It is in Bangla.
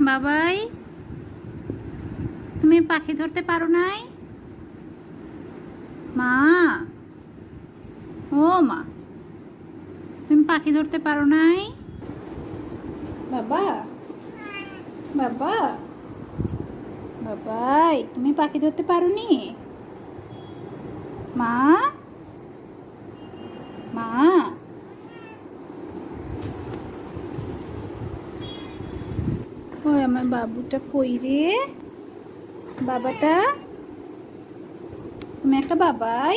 বাবাই, তুমি পাখি ধরতে পারো নাই? মা, ও মা, তুমি পাখি ধরতে পারো নাই? বাবা, বাবা, বাবাই, তুমি পাখি ধরতে পারোনি? মা, মা, ওই আমার বাবুটা কই রে? বাবাটা, তুমি একটা বাবাই।